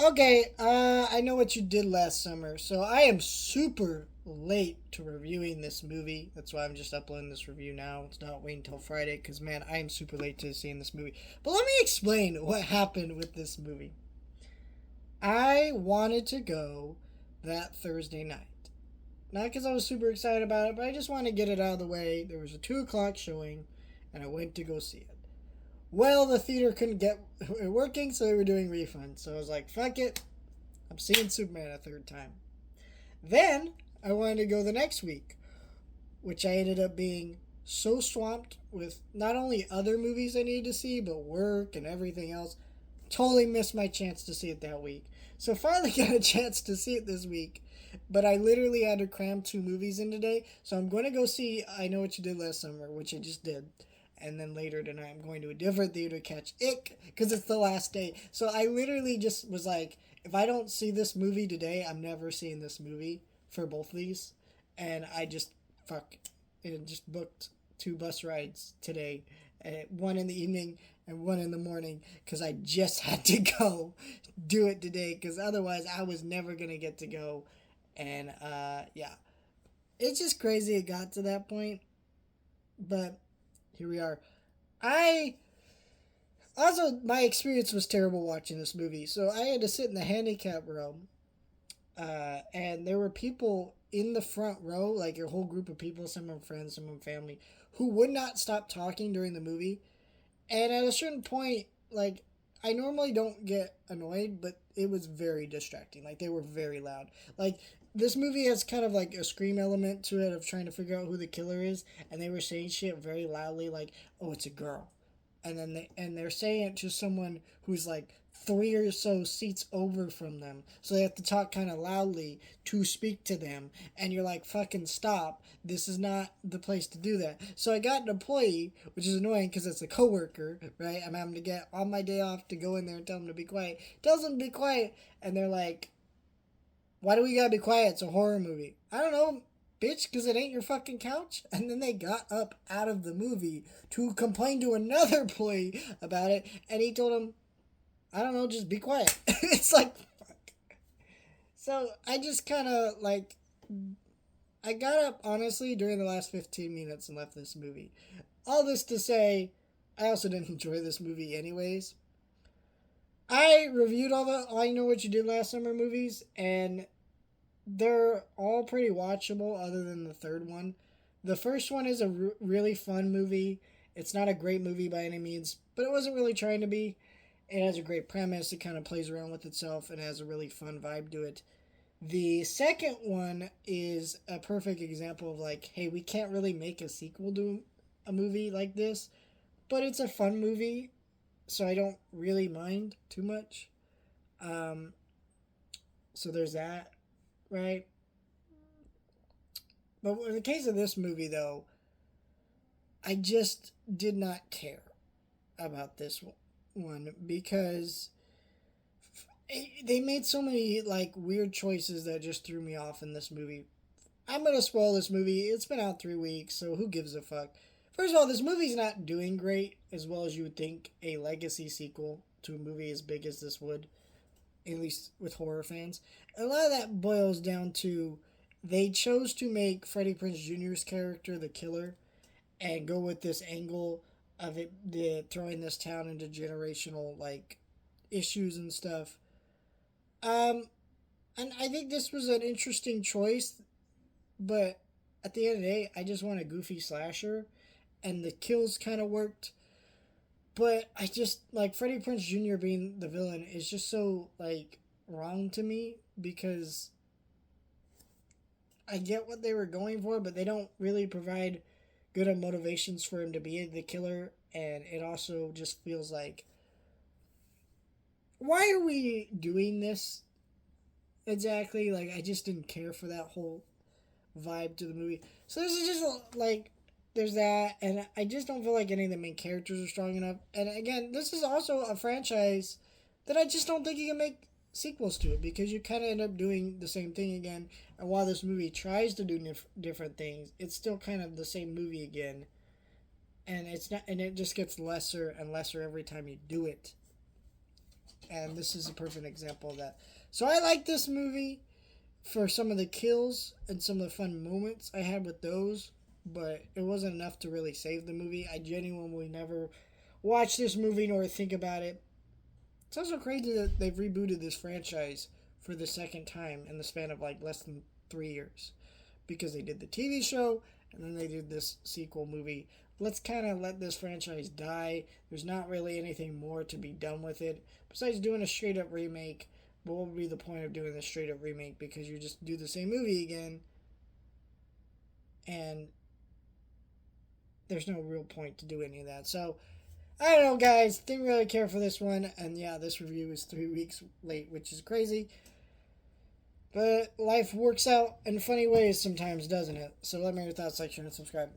Okay, I know what you did last summer, so I am super late to reviewing this movie. That's why I'm just uploading this review now. It's not waiting until Friday, because man, I am super late to seeing this movie. But let me explain what happened with this movie. I wanted to go that Thursday night. Not because I was super excited about it, but I just wanted to get it out of the way. There was a 2 o'clock showing, and I went to go see it. Well, the theater couldn't get it working, so they were doing refunds. So I was like, fuck it, I'm seeing Superman a third time. Then I wanted to go the next week, which I ended up being so swamped with not only other movies I needed to see, but work and everything else. Totally missed my chance to see it that week. So finally got a chance to see it this week, but I literally had to cram 2 movies in today. So I'm going to go see I Know What You Did Last Summer, which I just did. And then later tonight, I'm going to a different theater to catch Ick because it's the last day. So I literally just was like, if I don't see this movie today, I'm never seeing this movie for both of these. And I just, fuck, and just booked 2 bus rides today, one in the evening and one in the morning, because I just had to go do it today because otherwise I was never going to get to go. And yeah, it's just crazy it got to that point. But here we are. I also, my experience was terrible watching this movie. So I had to sit in the handicap row, and there were people in the front row, like a whole group of people, some of them friends, some of them family, who would not stop talking during the movie. And at a certain point, like, I normally don't get annoyed, but it was very distracting. Like, they were very loud. Like, this movie has kind of like a scream element to it of trying to figure out who the killer is, and they were saying shit very loudly, like, "Oh, it's a girl," and they're saying it to someone who's like 3 or so seats over from them, so they have to talk kind of loudly to speak to them, and you're like, fucking stop, this is not the place to do that. So I got an employee, which is annoying because it's a coworker, right? I'm having to get on my day off to go in there and tell them to be quiet, tells them to be quiet, and they're like, why do we gotta be quiet, it's a horror movie. I don't know, bitch, because it ain't your fucking couch. And then they got up out of the movie to complain to another employee about it, and he told him, I don't know, just be quiet. It's like, fuck. So I just kind of like, I got up honestly during the last 15 minutes and left this movie. All this to say, I also didn't enjoy this movie anyways. I reviewed all the I Know What You Did Last Summer movies, and they're all pretty watchable other than the third one. The first one is a really fun movie. It's not a great movie by any means, but it wasn't really trying to be. It has a great premise. It kind of plays around with itself and has a really fun vibe to it. The second one is a perfect example of like, hey, we can't really make a sequel to a movie like this, but it's a fun movie, so I don't really mind too much. Um, so there's that, right? But in the case of this movie, though, I just did not care about this one because they made so many like weird choices that just threw me off in this movie. I'm gonna spoil this movie. It's been out 3 weeks, so who gives a fuck? First of all, this movie's not doing great as well as you would think a legacy sequel to a movie as big as this would, at least with horror fans. A lot of that boils down to they chose to make Freddie Prinze Jr.'s character the killer and go with this angle of it throwing this town into generational like issues and stuff. Um, and I think this was an interesting choice, but at the end of the day, I just want a goofy slasher, and the kills kind of worked. But I just like Freddie Prinze Jr. being the villain is just so like wrong to me because I get what they were going for, but they don't really provide good motivations for him to be the killer, and it also just feels like, why are we doing this exactly? Like, I just didn't care for that whole vibe to the movie. So this is just like, there's that, and I just don't feel like any of the main characters are strong enough. And again, this is also a franchise that I just don't think you can make sequels to it because you kind of end up doing the same thing again. And while this movie tries to do different things, it's still kind of the same movie again. And it's not, and it just gets lesser and lesser every time you do it. and this is a perfect example of that. So I like this movie for some of the kills and some of the fun moments I had with those, but it wasn't enough to really save the movie. I genuinely never watch this movie nor think about it. It's also crazy that they've rebooted this franchise for the second time in the span of like less than 3 years, because they did the TV show and then they did this sequel movie. Let's kind of let this franchise die. There's not really anything more to be done with it besides doing a straight up remake. But what would be the point of doing a straight up remake? Because you just do the same movie again, and there's no real point to do any of that. So I don't know, guys. Didn't really care for this one, and yeah, this review is 3 weeks late, which is crazy. But life works out in funny ways sometimes, doesn't it? So let me know your thoughts, like, share, and subscribe.